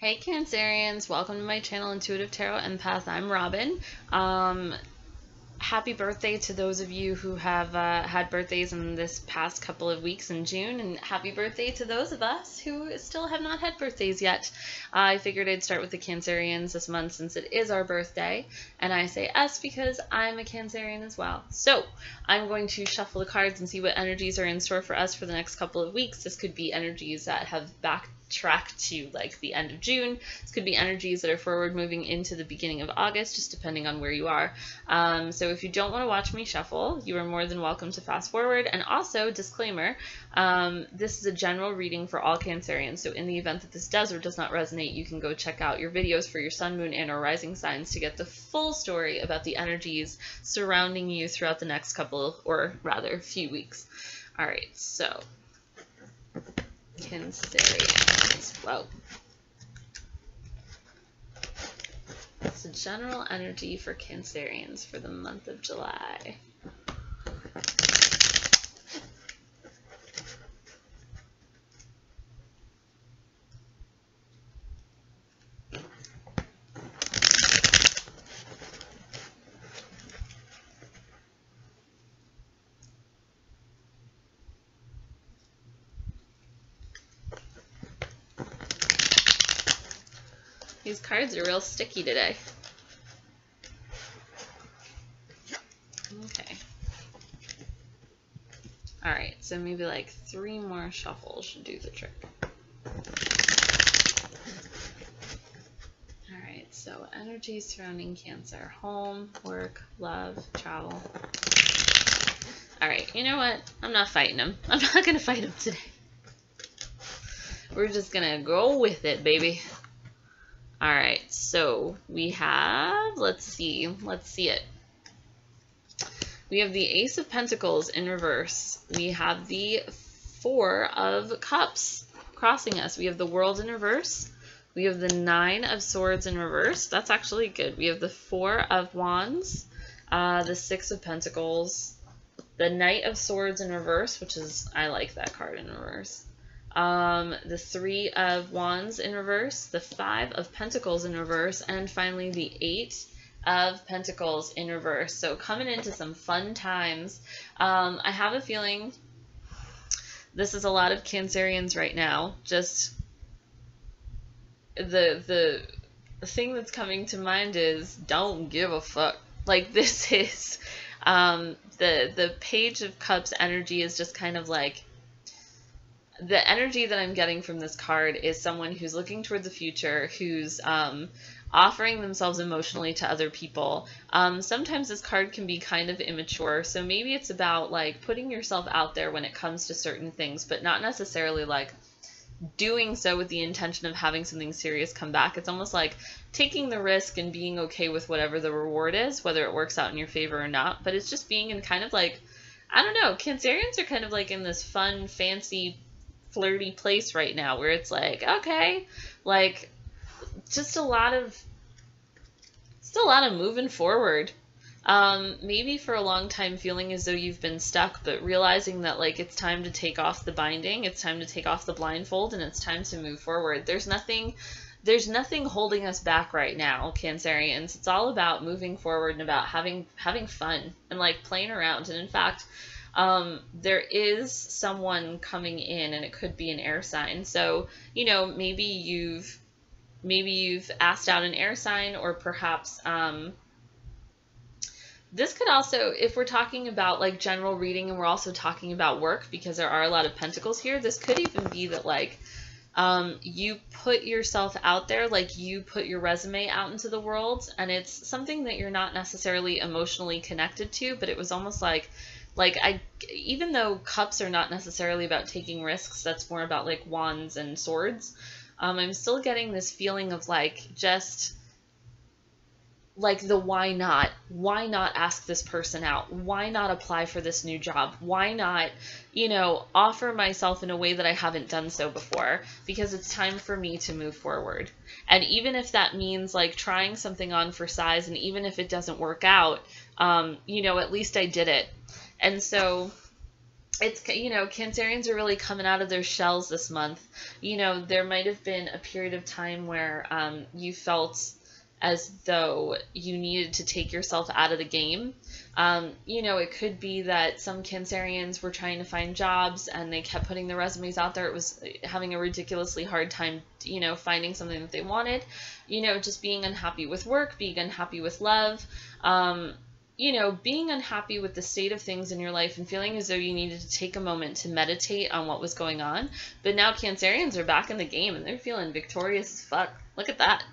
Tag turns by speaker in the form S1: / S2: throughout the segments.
S1: Hey Cancerians, welcome to my channel Intuitive Tarot Empath. I'm Robin. Happy birthday to those of you who have had birthdays in this past couple of weeks in June, and happy birthday to those of us who still have not had birthdays yet. I figured I'd start with the Cancerians this month since it is our birthday, and I say us because I'm a Cancerian as well. So I'm going to shuffle the cards and see what energies are in store for us for the next couple of weeks. This could be energies that have backtracked to like the end of June. This could be energies that are forward moving into the beginning of August, just depending on where you are. So if you don't want to watch me shuffle, you are more than welcome to fast forward. And also, disclaimer, this is a general reading for all Cancerians. So in the event that this does or does not resonate, you can go check out your videos for your sun, moon, and or rising signs to get the full story about the energies surrounding you throughout the next couple, or rather, few weeks. All right, so Cancerians. Whoa. It's a general energy for Cancerians for the month of July. These cards are real sticky today. Okay. Alright, so maybe like 3 more shuffles should do the trick. Alright, so energy surrounding Cancer. Home, work, love, travel. Alright, you know what? I'm not fighting him. I'm not going to fight him today. We're just going to go with it, baby. Alright, so we have, let's see it. We have the Ace of Pentacles in reverse. We have the 4 of Cups crossing us. We have the World in reverse. We have the 9 of Swords in reverse. That's actually good. We have the 4 of Wands, the 6 of Pentacles, the Knight of Swords in reverse, which is, I like that card in reverse. The 3 of Wands in reverse, the 5 of Pentacles in reverse, and finally the 8 of Pentacles in reverse. So coming into some fun times. I have a feeling this is a lot of Cancerians right now. Just the thing that's coming to mind is don't give a fuck. Like, this is the Page of Cups energy is just kind of like, the energy that I'm getting from this card is someone who's looking toward the future, who's offering themselves emotionally to other people. Sometimes this card can be kind of immature, so maybe it's about like putting yourself out there when it comes to certain things, but not necessarily like doing so with the intention of having something serious come back. It's almost like taking the risk and being okay with whatever the reward is, whether it works out in your favor or not. But it's just being in kind of like, I don't know, Cancerians are kind of like in this fun, fancy, flirty place right now where it's like, okay, like just a lot of moving forward. Maybe for a long time feeling as though you've been stuck, but realizing that like it's time to take off the binding, it's time to take off the blindfold, and it's time to move forward. There's nothing holding us back right now, Cancerians. It's all about moving forward and about having fun and like playing around. And in fact, there is someone coming in, and it could be an air sign. So, you know, maybe you've asked out an air sign, or perhaps this could also, if we're talking about like general reading and we're also talking about work, because there are a lot of pentacles here, this could even be that like you put yourself out there, like you put your resume out into the world, and it's something that you're not necessarily emotionally connected to, but it was almost like even though cups are not necessarily about taking risks, that's more about like wands and swords. I'm still getting this feeling of like, just like the why not ask this person out? Why not apply for this new job? Why not, you know, offer myself in a way that I haven't done so before? Because it's time for me to move forward. And even if that means like trying something on for size, and even if it doesn't work out, you know, at least I did it. And so it's, you know, Cancerians are really coming out of their shells this month. You know, there might have been a period of time where you felt as though you needed to take yourself out of the game. You know, it could be that some Cancerians were trying to find jobs and they kept putting their resumes out there. It was having a ridiculously hard time, you know, finding something that they wanted. You know, just being unhappy with work, being unhappy with love. You know, being unhappy with the state of things in your life and feeling as though you needed to take a moment to meditate on what was going on. But now Cancerians are back in the game and they're feeling victorious as fuck. Look at that.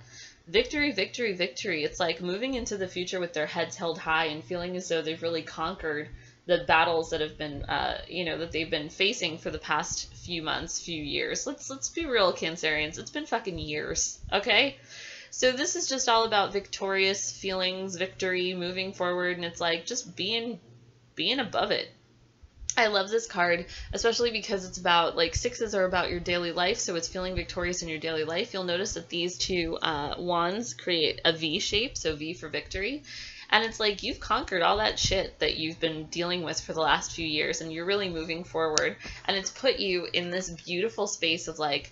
S1: Victory, victory, victory. It's like moving into the future with their heads held high and feeling as though they've really conquered the battles that have been, you know, that they've been facing for the past few months, few years. Let's be real, Cancerians. It's been fucking years, okay? So this is just all about victorious feelings, victory, moving forward, and it's like just being above it. I love this card, especially because it's about, like, sixes are about your daily life, so it's feeling victorious in your daily life. You'll notice that these two wands create a V shape, so V for victory. And it's like you've conquered all that shit that you've been dealing with for the last few years, and you're really moving forward. And it's put you in this beautiful space of, like,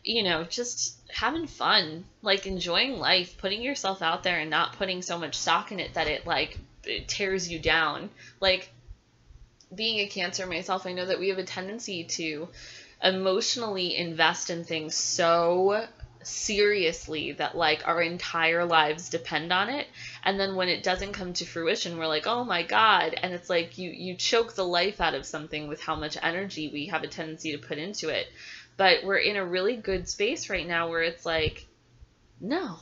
S1: you know, just having fun, like enjoying life, putting yourself out there and not putting so much stock in it that it tears you down. Like, being a Cancer myself, I know that we have a tendency to emotionally invest in things so seriously that, like, our entire lives depend on it, and then when it doesn't come to fruition, we're like, oh my god, and it's like you choke the life out of something with how much energy we have a tendency to put into it. But we're in a really good space right now where it's like, no,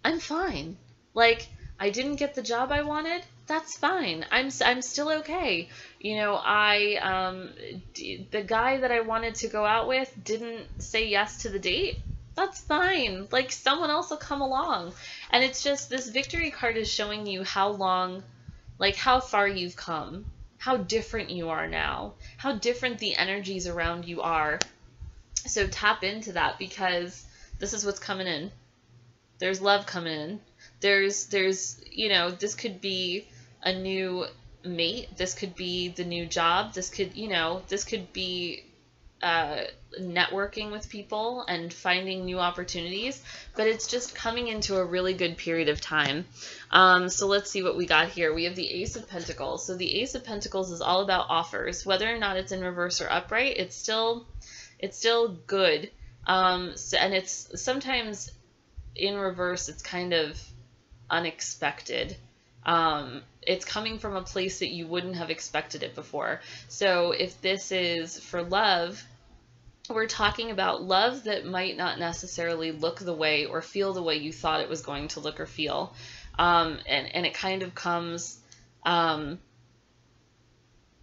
S1: I'm fine. Like, I didn't get the job I wanted. That's fine. I'm still okay. You know, the guy that I wanted to go out with didn't say yes to the date. That's fine. Like, someone else will come along. And it's just, this victory card is showing you how long, like, how far you've come, how different you are now, how different the energies around you are. So tap into that, because this is what's coming in. There's love coming in. There's, you know, this could be a new mate. This could be the new job. This could, you know, this could be networking with people and finding new opportunities. But it's just coming into a really good period of time. So let's see what we got here. We have the Ace of Pentacles. So the Ace of Pentacles is all about offers. Whether or not it's in reverse or upright, it's still good. And it's sometimes in reverse, it's kind of unexpected. It's coming from a place that you wouldn't have expected it before. So if this is for love, we're talking about love that might not necessarily look the way or feel the way you thought it was going to look or feel. And it kind of comes, I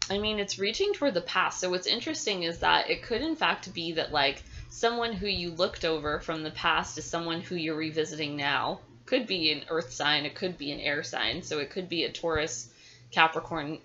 S1: mean, it's reaching toward the past. So what's interesting is that it could in fact be that, like, someone who you looked over from the past is someone who you're revisiting now. Could be an earth sign, it could be an air sign, so it could be a Taurus, Capricorn,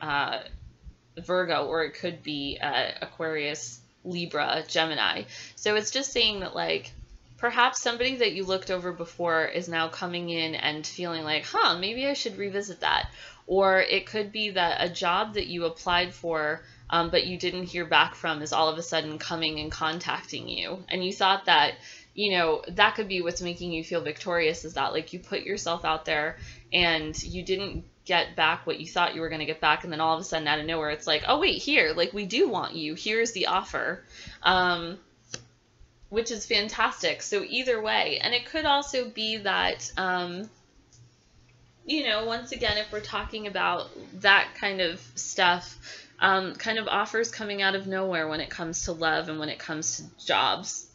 S1: Virgo, or it could be Aquarius, Libra, Gemini. So it's just saying that, like, perhaps somebody that you looked over before is now coming in and feeling like, huh, maybe I should revisit that. Or it could be that a job that you applied for but you didn't hear back from is all of a sudden coming and contacting you. And you thought that, you know, that could be what's making you feel victorious, is that, like, you put yourself out there and you didn't get back what you thought you were going to get back. And then all of a sudden out of nowhere, it's like, oh, wait, here, like, we do want you. Here's the offer. Which is fantastic. So either way, and it could also be that, you know, once again, if we're talking about that kind of stuff, kind of offers coming out of nowhere when it comes to love and when it comes to jobs.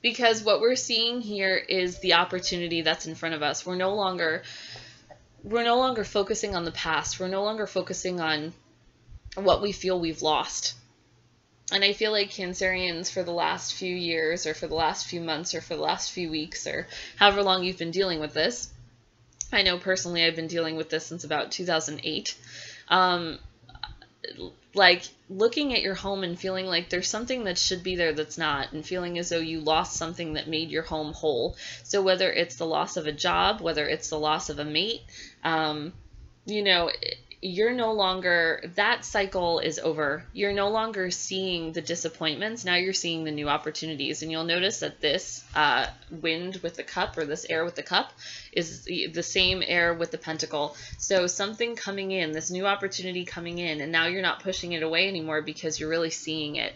S1: Because what we're seeing here is the opportunity that's in front of us. We're no longer focusing on the past. We're no longer focusing on what we feel we've lost. And I feel like Cancerians, for the last few years, or for the last few months, or for the last few weeks, or however long you've been dealing with this, I know personally I've been dealing with this since about 2008. Like, looking at your home and feeling like there's something that should be there that's not, and feeling as though you lost something that made your home whole. So whether it's the loss of a job, whether it's the loss of a mate, you know, you're no longer, that cycle is over. You're no longer seeing the disappointments. Now you're seeing the new opportunities. And you'll notice that this wind with the cup, or this air with the cup, is the same air with the pentacle. So something coming in, this new opportunity coming in, and now you're not pushing it away anymore because you're really seeing it.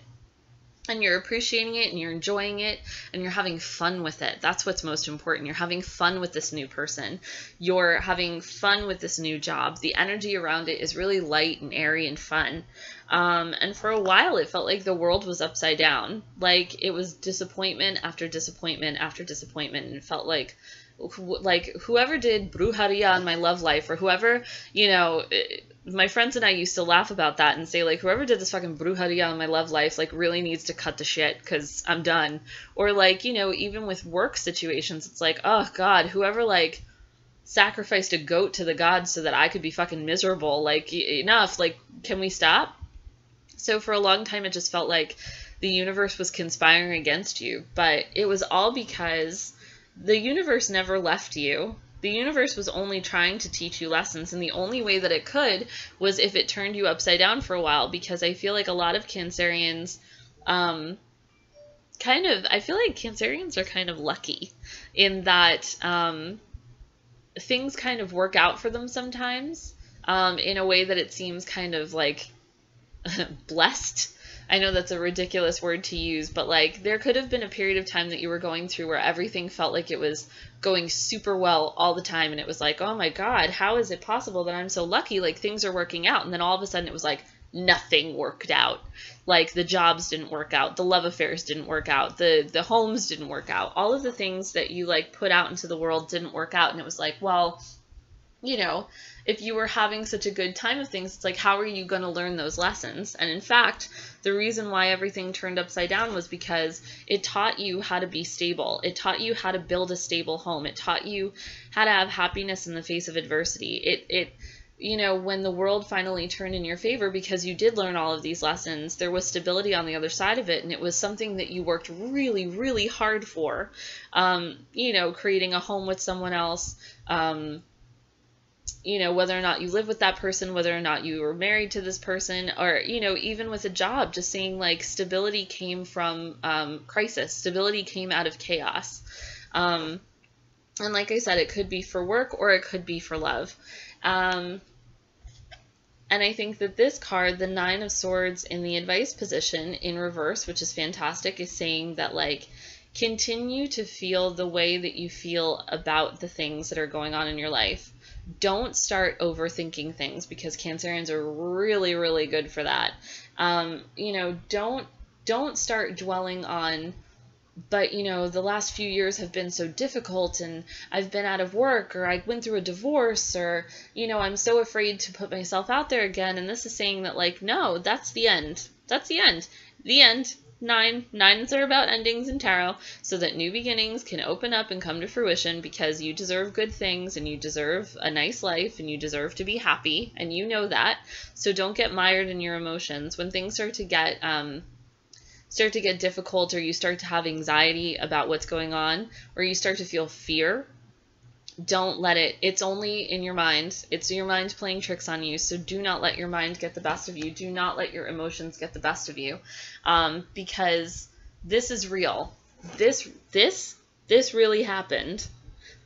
S1: And you're appreciating it, and you're enjoying it, and you're having fun with it. That's what's most important. You're having fun with this new person. You're having fun with this new job. The energy around it is really light and airy and fun. And for a while, it felt like the world was upside down. Like it was disappointment after disappointment after disappointment. And it felt like whoever did brujeria on my love life, or whoever, you know, my friends and I used to laugh about that and say, like, whoever did this fucking brujeria on my love life, like, really needs to cut the shit because I'm done. Or, like, you know, even with work situations, it's like, oh, God, whoever, like, sacrificed a goat to the gods so that I could be fucking miserable, like, enough, like, can we stop? So for a long time, it just felt like the universe was conspiring against you. But it was all because the universe never left you. The universe was only trying to teach you lessons, and the only way that it could was if it turned you upside down for a while, because I feel like a lot of Cancerians I feel like Cancerians are kind of lucky in that things kind of work out for them sometimes in a way that it seems kind of like blessed. I know that's a ridiculous word to use, but like there could have been a period of time that you were going through where everything felt like it was going super well all the time, and it was like, oh my God, how is it possible that I'm so lucky? Like things are working out, and then all of a sudden it was like nothing worked out. Like the jobs didn't work out, the love affairs didn't work out, the homes didn't work out. All of the things that you like put out into the world didn't work out, and it was like, well, you know, if you were having such a good time of things, it's like, how are you going to learn those lessons? And in fact, the reason why everything turned upside down was because it taught you how to be stable. It taught you how to build a stable home. It taught you how to have happiness in the face of adversity. You know, when the world finally turned in your favor because you did learn all of these lessons, there was stability on the other side of it, and it was something that you worked really, really hard for. You know, creating a home with someone else, you know, whether or not you live with that person, whether or not you were married to this person, or, you know, even with a job, just saying like stability came from crisis. Stability came out of chaos. And like I said, it could be for work or it could be for love. And I think that this card, the 9 of Swords in the advice position in reverse, which is fantastic, is saying that like, continue to feel the way that you feel about the things that are going on in your life. Don't start overthinking things, because Cancerians are really, really good for that. You know, don't start dwelling on, but, you know, the last few years have been so difficult, and I've been out of work, or I went through a divorce, or, you know, I'm so afraid to put myself out there again. And this is saying that, like, no, that's the end. That's the end. The end. 9s are about endings in tarot, so that new beginnings can open up and come to fruition, because you deserve good things, and you deserve a nice life, and you deserve to be happy, and you know that. So don't get mired in your emotions. When things start to get difficult, or you start to have anxiety about what's going on, or you start to feel fear, don't let it. It's only in your mind. It's your mind playing tricks on you. So do not let your mind get the best of you. Do not let your emotions get the best of you, because this is real. This really happened.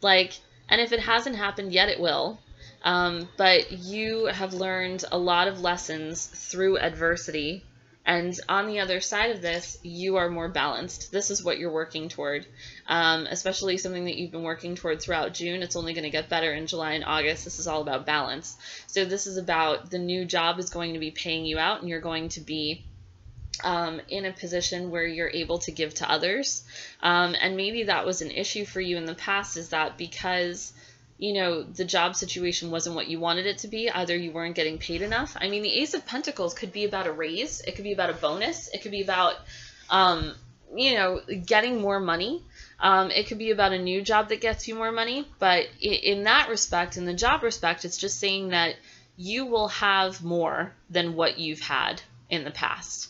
S1: Like, and if it hasn't happened yet, it will. But you have learned a lot of lessons through adversity. And on the other side of this, you are more balanced. This is what you're working toward, especially something that you've been working toward throughout June. It's only going to get better in July and August. This is all about balance. So this is about the new job is going to be paying you out, and you're going to be in a position where you're able to give to others. And maybe that was an issue for you in the past, is that because, you know, the job situation wasn't what you wanted it to be. Either you weren't getting paid enough. I mean, the Ace of Pentacles could be about a raise. It could be about a bonus. It could be about, you know, getting more money. It could be about a new job that gets you more money. But in that respect, in the job respect, it's just saying that you will have more than what you've had in the past.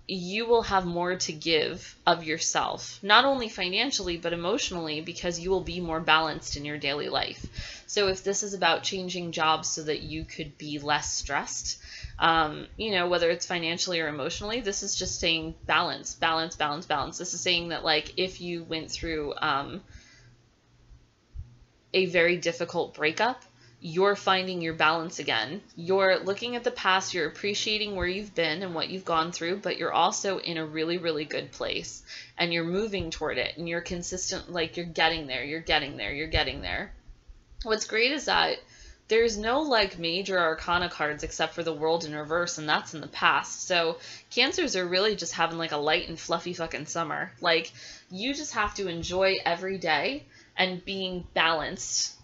S1: you will have more to give of yourself, not only financially, but emotionally, because you will be more balanced in your daily life. So if this is about changing jobs so that you could be less stressed, whether it's financially or emotionally, this is just saying balance, balance, balance, balance. This is saying that, like, if you went through a very difficult breakup, you're finding your balance again. You're looking at the past, you're appreciating where you've been and what you've gone through, but you're also in a really, really good place, and you're moving toward it, and you're consistent, like you're getting there, you're getting there, you're getting there. What's great is that there's no like major arcana cards except for the World in reverse, and that's in the past. So Cancers are really just having like a light and fluffy fucking summer. Like, you just have to enjoy every day and being balanced.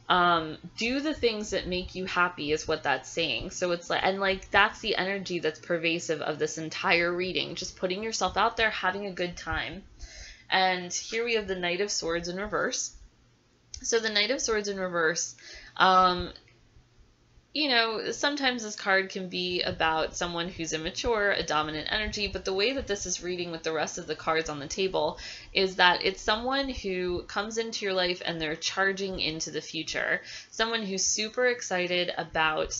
S1: Do the things that make you happy is what that's saying. So it's like, and like, that's the energy that's pervasive of this entire reading. Just putting yourself out there, having a good time. And here we have the Knight of Swords in reverse. So the Knight of Swords in reverse, sometimes this card can be about someone who's immature, a dominant energy, but the way that this is reading with the rest of the cards on the table is that it's someone who comes into your life and they're charging into the future. Someone who's super excited about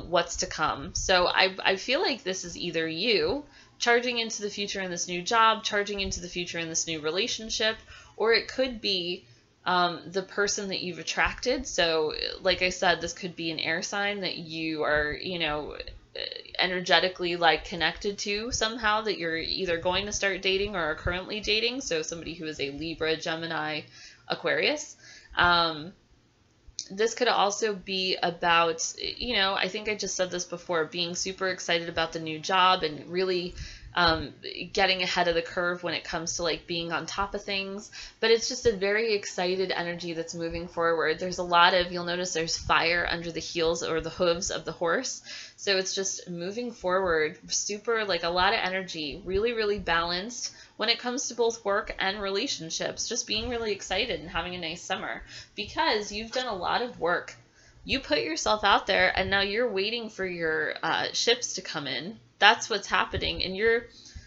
S1: what's to come. So I feel like this is either you charging into the future in this new job, charging into the future in this new relationship, or it could be the person that you've attracted. So like I said, this could be an air sign that you are, energetically like connected to somehow, that you're either going to start dating or are currently dating. So somebody who is a Libra, Gemini, Aquarius. This could also be about, I think I just said this before, being super excited about the new job and really getting ahead of the curve when it comes to like being on top of things. But it's just a very excited energy that's moving forward. There's a lot of, you'll notice there's fire under the heels or the hooves of the horse. So it's just moving forward, super, like a lot of energy, really, really balanced when it comes to both work and relationships. Just being really excited and having a nice summer because you've done a lot of work. You put yourself out there and now you're waiting for your ships to come in. That's what's happening. And you're,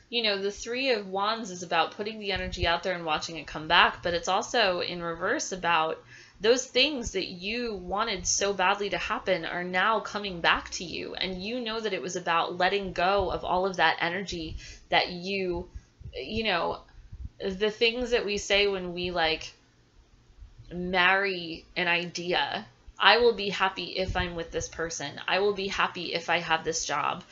S1: the Three of Wands is about putting the energy out there and watching it come back. But it's also in reverse about those things that you wanted so badly to happen are now coming back to you. And you know that it was about letting go of all of that energy that you, the things that we say when we like marry an idea. I will be happy if I'm with this person. I will be happy if I have this job.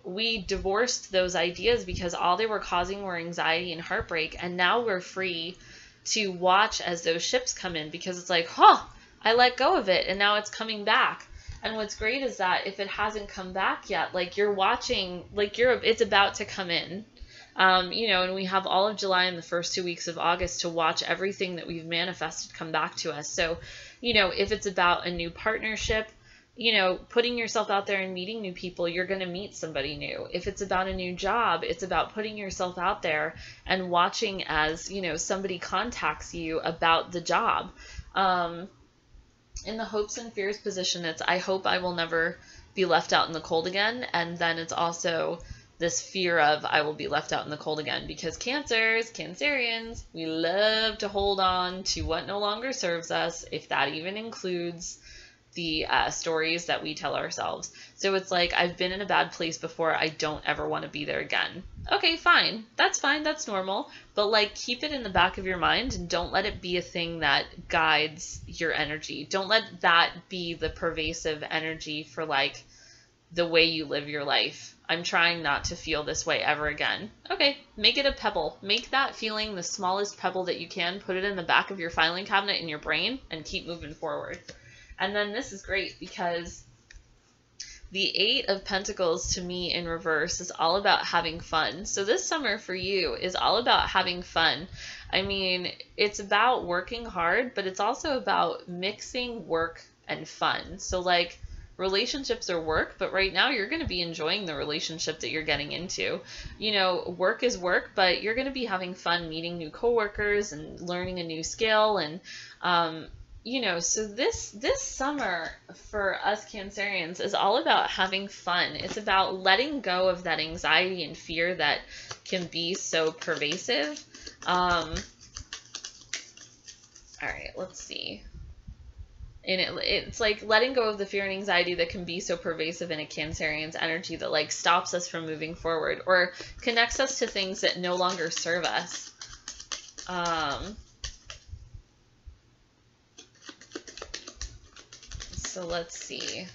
S1: We divorced those ideas because all they were causing were anxiety and heartbreak. And now we're free to watch as those ships come in because it's like, I let go of it and now it's coming back. And what's great is that if it hasn't come back yet, like you're watching, like it's about to come in. And we have all of July and the first 2 weeks of August to watch everything that we've manifested come back to us. So, if it's about a new partnership, putting yourself out there and meeting new people, you're going to meet somebody new. If it's about a new job, it's about putting yourself out there and watching as, somebody contacts you about the job. In the hopes and fears position, it's, I hope I will never be left out in the cold again. And then it's also this fear of I will be left out in the cold again, because Cancerians, we love to hold on to what no longer serves us, if that even includes the stories that we tell ourselves. So it's like, I've been in a bad place before, I don't ever want to be there again. Okay, fine, that's normal, but like keep it in the back of your mind and don't let it be a thing that guides your energy. Don't let that be the pervasive energy for like the way you live your life. I'm trying not to feel this way ever again. Okay, make it a pebble. Make that feeling the smallest pebble that you can. Put it in the back of your filing cabinet in your brain and keep moving forward. And then this is great because the Eight of Pentacles to me in reverse is all about having fun. So this summer for you is all about having fun. I mean, it's about working hard, but it's also about mixing work and fun. So like, relationships are work, but right now you're going to be enjoying the relationship that you're getting into. Work is work, but you're going to be having fun meeting new coworkers and learning a new skill and, so this summer for us Cancerians is all about having fun. It's about letting go of that anxiety and fear that can be so pervasive. All right, let's see. And it's like letting go of the fear and anxiety that can be so pervasive in a Cancerian's energy that like stops us from moving forward or connects us to things that no longer serve us. So let's see,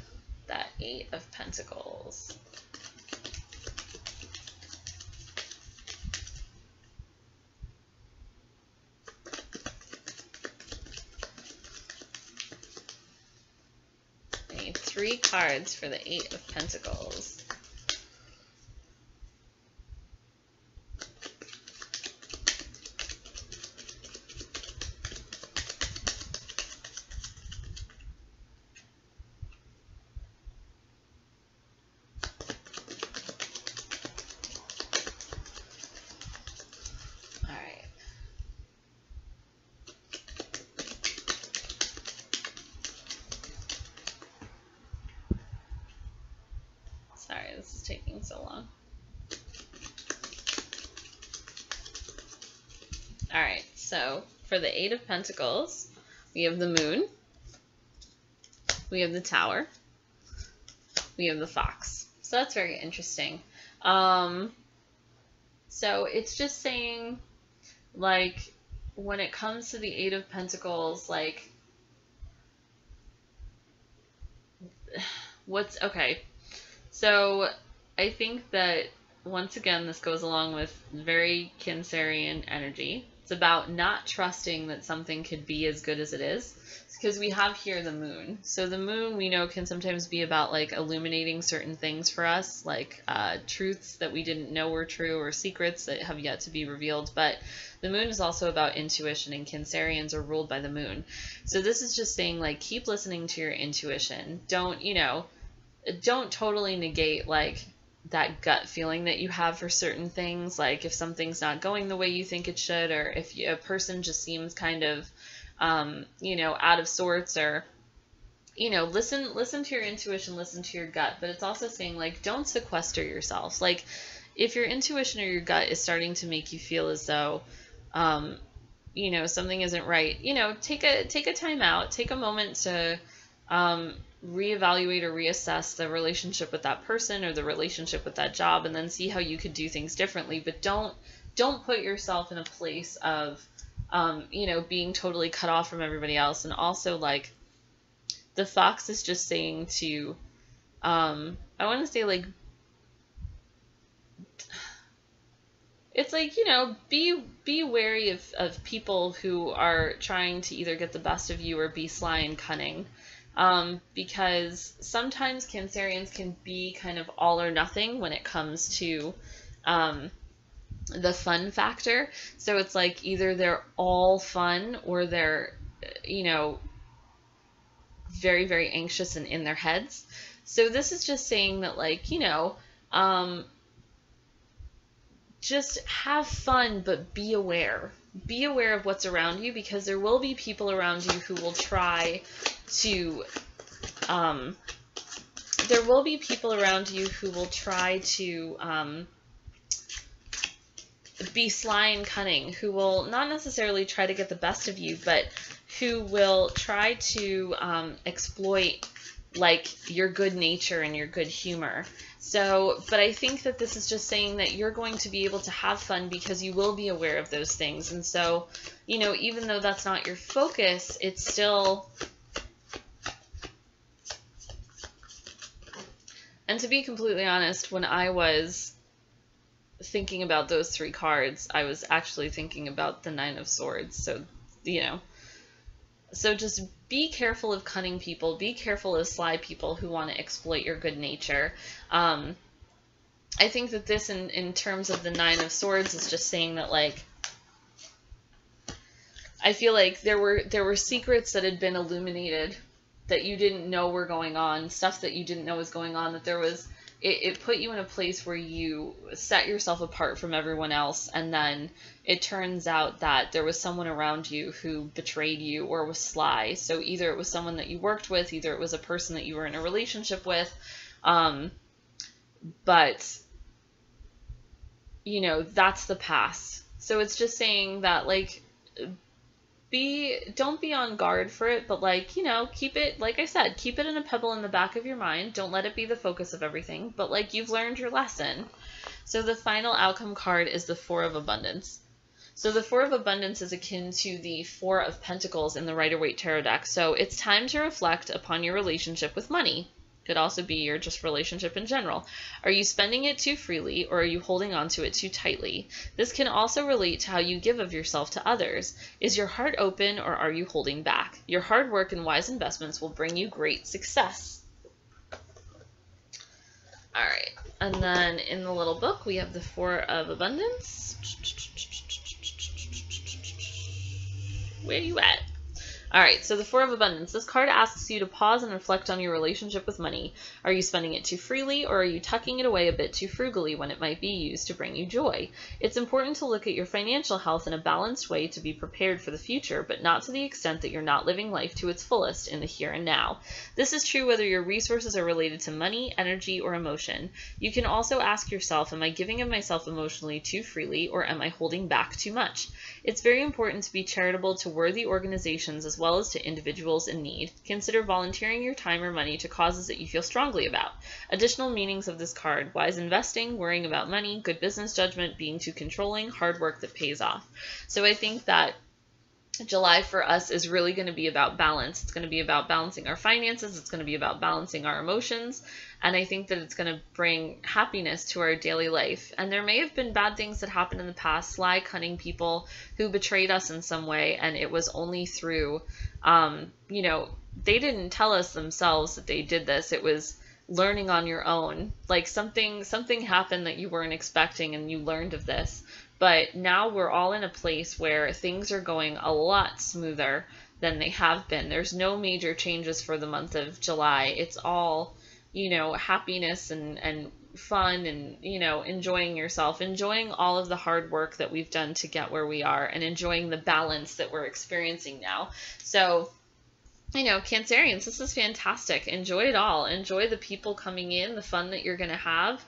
S1: that Eight of Pentacles. I need 3 cards for the Eight of Pentacles. Sorry, this is taking so long. Alright, so for the Eight of Pentacles, we have the Moon, we have the Tower, we have the Fox. So that's very interesting. So it's just saying, like, when it comes to the Eight of Pentacles, like, okay. So I think that, once again, this goes along with very Cancerian energy. It's about not trusting that something could be as good as it is, because we have here the Moon. So the Moon, we know, can sometimes be about like illuminating certain things for us, like truths that we didn't know were true or secrets that have yet to be revealed. But the Moon is also about intuition, and Cancerians are ruled by the Moon. So this is just saying, like, keep listening to your intuition. Don't totally negate like that gut feeling that you have for certain things. Like if something's not going the way you think it should, or if a person just seems kind of out of sorts, or listen to your intuition, listen to your gut. But it's also saying, like, don't sequester yourself. Like if your intuition or your gut is starting to make you feel as though something isn't right, take a time out, take a moment to reevaluate or reassess the relationship with that person or the relationship with that job, and then see how you could do things differently. But don't put yourself in a place of being totally cut off from everybody else. And also, like, the Fox is just saying to I want to say, like, it's like, be wary of people who are trying to either get the best of you or be sly and cunning. Because sometimes Cancerians can be kind of all or nothing when it comes to the fun factor. So it's like either they're all fun or they're, very, very anxious and in their heads. So this is just saying that, like, just have fun, but be aware. Be aware of what's around you, because there will be people around you who will try to be sly and cunning, who will not necessarily try to get the best of you, but who will try to exploit, like, your good nature and your good humor. So, but I think that this is just saying that you're going to be able to have fun because you will be aware of those things. And so, even though that's not your focus, it's still... And to be completely honest, when I was thinking about those 3 cards, I was actually thinking about the Nine of Swords. So, so just be careful of cunning people. Be careful of sly people who want to exploit your good nature. I think that this, in terms of the Nine of Swords, is just saying that, like, I feel like there were secrets that had been illuminated that you didn't know were going on, stuff that you didn't know was going on, that there was it put you in a place where you set yourself apart from everyone else, and then it turns out that there was someone around you who betrayed you or was sly. So either it was someone that you worked with, either it was a person that you were in a relationship with, but you know, that's the past. So it's just saying that, like, don't be on guard for it, but, like, you know, keep it, like I said, keep it in a pebble in the back of your mind. Don't let it be the focus of everything, but, like, you've learned your lesson. So the final outcome card is the Four of Abundance. So the Four of Abundance is akin to the Four of Pentacles in the Rider-Waite Tarot deck. So it's time to reflect upon your relationship with money. Could also be your just relationship in general. Are you spending it too freely, or are you holding on to it too tightly? This can also relate to how you give of yourself to others. Is your heart open, or are you holding back? Your hard work and wise investments will bring you great success. All right, and then in the little book, we have the Four of Abundance. Where are you at? All right, so the Four of Abundance. This card asks you to pause and reflect on your relationship with money. Are you spending it too freely, or are you tucking it away a bit too frugally when it might be used to bring you joy? It's important to look at your financial health in a balanced way to be prepared for the future, but not to the extent that you're not living life to its fullest in the here and now. This is true whether your resources are related to money, energy, or emotion. You can also ask yourself, am I giving of myself emotionally too freely, or am I holding back too much? It's very important to be charitable to worthy organizations as well as to individuals in need. Consider volunteering your time or money to causes that you feel strongly about. Additional meanings of this card: wise investing, worrying about money, good business judgment, being too controlling, hard work that pays off. So I think that July for us is really going to be about balance. It's going to be about balancing our finances. It's going to be about balancing our emotions. And I think that it's going to bring happiness to our daily life. And there may have been bad things that happened in the past, sly, cunning people who betrayed us in some way. And it was only through, you know, they didn't tell us themselves that they did this. It was learning on your own. Like something happened that you weren't expecting and you learned of this. But now we're all in a place where things are going a lot smoother than they have been. There's no major changes for the month of July. It's all, you know, happiness and fun and, you know, enjoying yourself, enjoying all of the hard work that we've done to get where we are, and enjoying the balance that we're experiencing now. So, you know, Cancerians, this is fantastic. Enjoy it all. Enjoy the people coming in, the fun that you're going to have,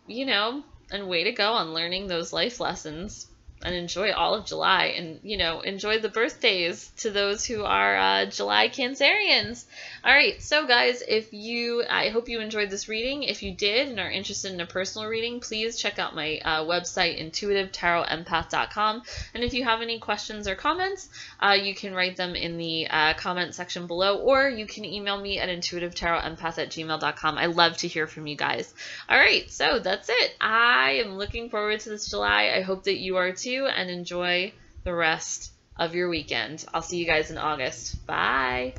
S1: you know, and way to go on learning those life lessons, and enjoy all of July, and, you know, enjoy the birthdays to those who are July Cancerians. All right, so guys, I hope you enjoyed this reading. If you did and are interested in a personal reading, please check out my website, intuitivetarotempath.com. And if you have any questions or comments, you can write them in the comment section below, or you can email me at intuitivetarotempath@gmail.com. I love to hear from you guys. All right, so that's it. I am looking forward to this July. I hope that you are too, and enjoy the rest of your weekend. I'll see you guys in August. Bye.